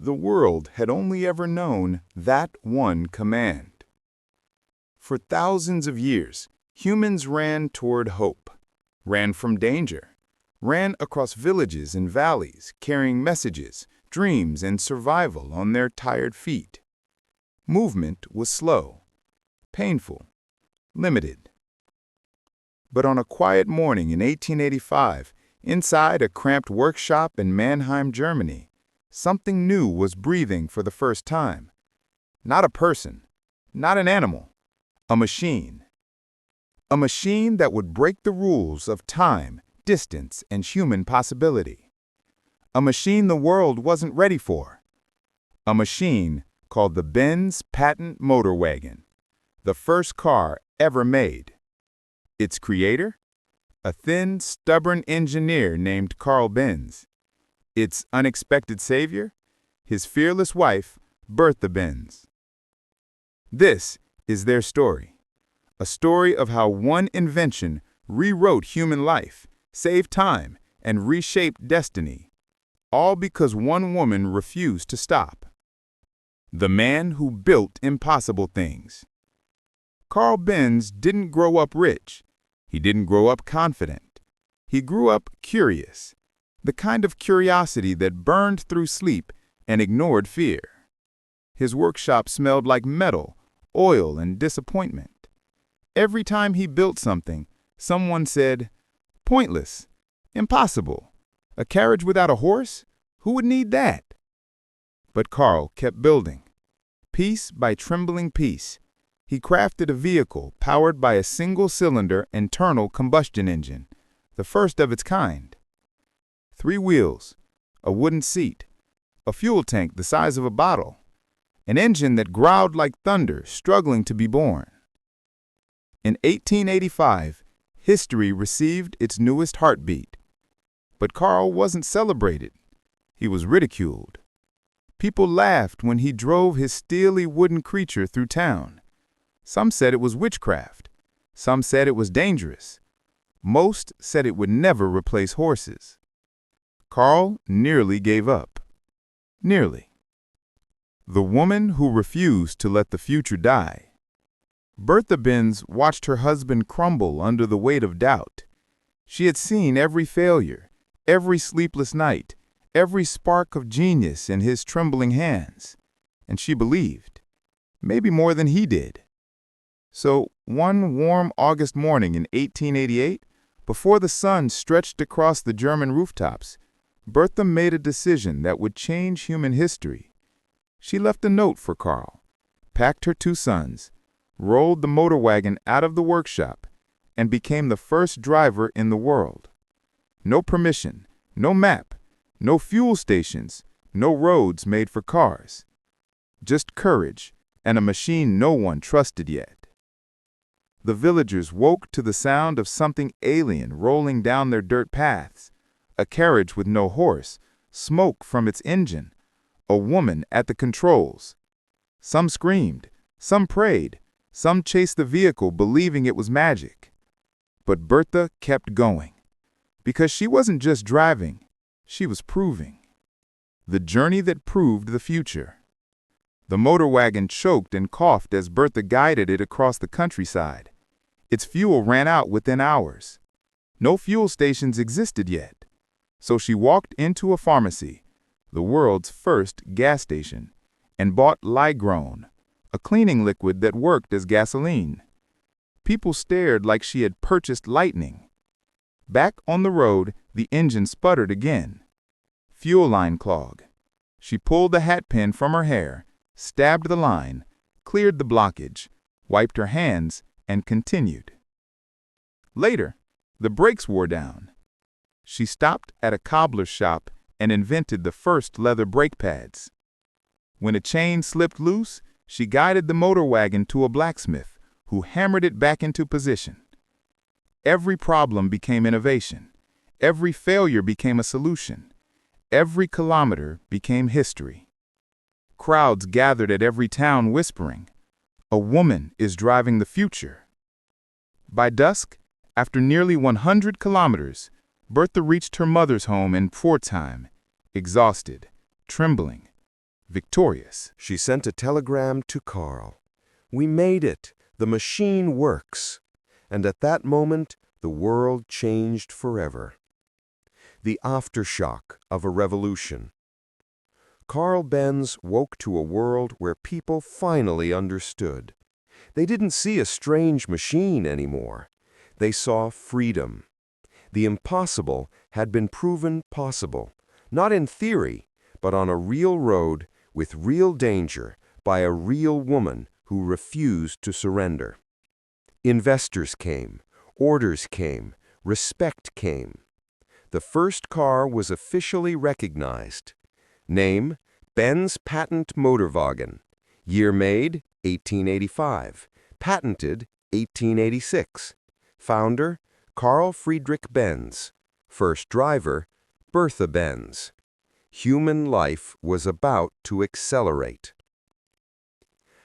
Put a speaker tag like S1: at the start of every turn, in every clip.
S1: The world had only ever known that one command. For thousands of years, humans ran toward hope, ran from danger, ran across villages and valleys, carrying messages, dreams, and survival on their tired feet. Movement was slow, painful, limited. But on a quiet morning in 1885, inside a cramped workshop in Mannheim, Germany, something new was breathing for the first time. Not a person, not an animal, a machine. A machine that would break the rules of time, distance, and human possibility. A machine the world wasn't ready for. A machine called the Benz patent motor wagon, the first car ever made. Its creator? A thin, stubborn engineer named Karl Benz. Its unexpected savior? His fearless wife, Bertha Benz. This is their story. A story of how one invention rewrote human life, saved time, and reshaped destiny. All because one woman refused to stop. The man who built impossible things. Karl Benz didn't grow up rich. He didn't grow up confident. He grew up curious, the kind of curiosity that burned through sleep and ignored fear. His workshop smelled like metal, oil, and disappointment. Every time he built something, someone said, "Pointless, impossible. A carriage without a horse? Who would need that?" But Karl kept building. Piece by trembling piece, he crafted a vehicle powered by a single-cylinder internal combustion engine, the first of its kind. 3 wheels, a wooden seat, a fuel tank the size of a bottle, an engine that growled like thunder, struggling to be born. In 1885, history received its newest heartbeat. But Karl wasn't celebrated. He was ridiculed. People laughed when he drove his steely wooden creature through town. Some said it was witchcraft. Some said it was dangerous. Most said it would never replace horses. Karl nearly gave up. Nearly. The woman who refused to let the future die. Bertha Benz watched her husband crumble under the weight of doubt. She had seen every failure, every sleepless night, every spark of genius in his trembling hands. And she believed, maybe more than he did. So one warm August morning in 1888, before the sun stretched across the German rooftops, Bertha made a decision that would change human history. She left a note for Karl, packed her 2 sons, rolled the motor wagon out of the workshop, and became the first driver in the world. No permission, no map, no fuel stations, no roads made for cars. Just courage and a machine no one trusted yet. The villagers woke to the sound of something alien rolling down their dirt paths, a carriage with no horse, smoke from its engine, a woman at the controls. Some screamed, some prayed, some chased the vehicle believing it was magic. But Bertha kept going, because she wasn't just driving, she was proving. The journey that proved the future. The motor wagon choked and coughed as Bertha guided it across the countryside. Its fuel ran out within hours. No fuel stations existed yet. So she walked into a pharmacy, the world's first gas station, and bought Ligrone, a cleaning liquid that worked as gasoline. People stared like she had purchased lightning. Back on the road, the engine sputtered again. Fuel line clog. She pulled the hat pin from her hair, stabbed the line, cleared the blockage, wiped her hands, and continued. Later, the brakes wore down. She stopped at a cobbler's shop and invented the first leather brake pads. When a chain slipped loose, she guided the motor wagon to a blacksmith, who hammered it back into position. Every problem became innovation. Every failure became a solution. Every kilometer became history. Crowds gathered at every town whispering, "A woman is driving the future." By dusk, after nearly 100 kilometers, Bertha reached her mother's home in Pforzheim, exhausted, trembling, Victorious,
S2: she sent a telegram to Karl. "We made it. The machine works." And at that moment, the world changed forever. The aftershock of a revolution. Karl Benz woke to a world where people finally understood. They didn't see a strange machine anymore. They saw freedom. The impossible had been proven possible, not in theory, but on a real road with real danger by a real woman who refused to surrender. Investors came, orders came, respect came. The first car was officially recognized. Name, Benz Patent Motorwagen. Year made, 1885. Patented, 1886. Founder, Karl Friedrich Benz. First driver, Bertha Benz. Human life was about to accelerate.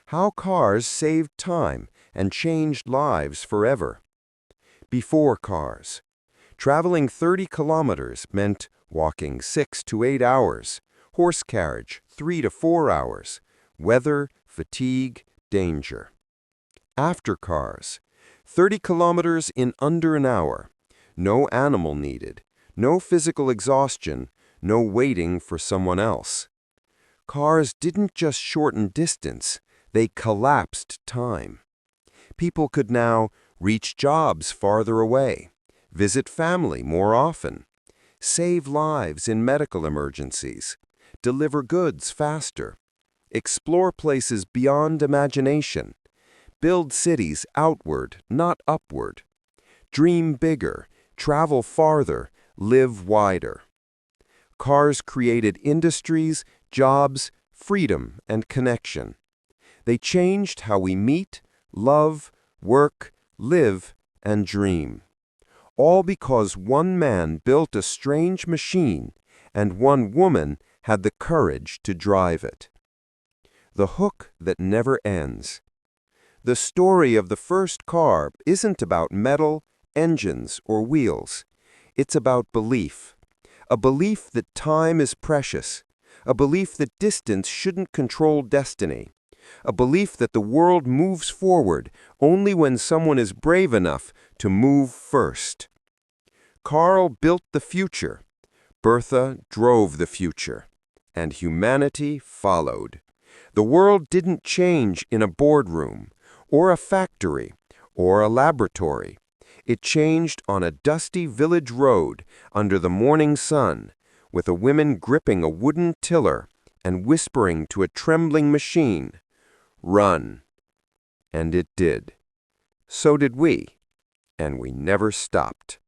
S2: How cars saved time and changed lives forever. Before cars, traveling 30 kilometers meant walking 6 to 8 hours, horse carriage 3 to 4 hours, weather, fatigue, danger. After cars, 30 kilometers in under an hour, no animal needed, no physical exhaustion, no waiting for someone else. Cars didn't just shorten distance, they collapsed time. People could now reach jobs farther away, visit family more often, save lives in medical emergencies, deliver goods faster, explore places beyond imagination, build cities outward, not upward, dream bigger, travel farther, live wider. Cars created industries, jobs, freedom, and connection. They changed how we meet, love, work, live, and dream. All because one man built a strange machine and one woman had the courage to drive it. The hook that never ends. The story of the first car isn't about metal, engines, or wheels. It's about belief. A belief that time is precious. A belief that distance shouldn't control destiny. A belief that the world moves forward only when someone is brave enough to move first. Karl built the future. Bertha drove the future. And humanity followed. The world didn't change in a boardroom, or a factory, or a laboratory. It changed on a dusty village road under the morning sun, with a woman gripping a wooden tiller and whispering to a trembling machine, "Run." And it did. So did we, and we never stopped.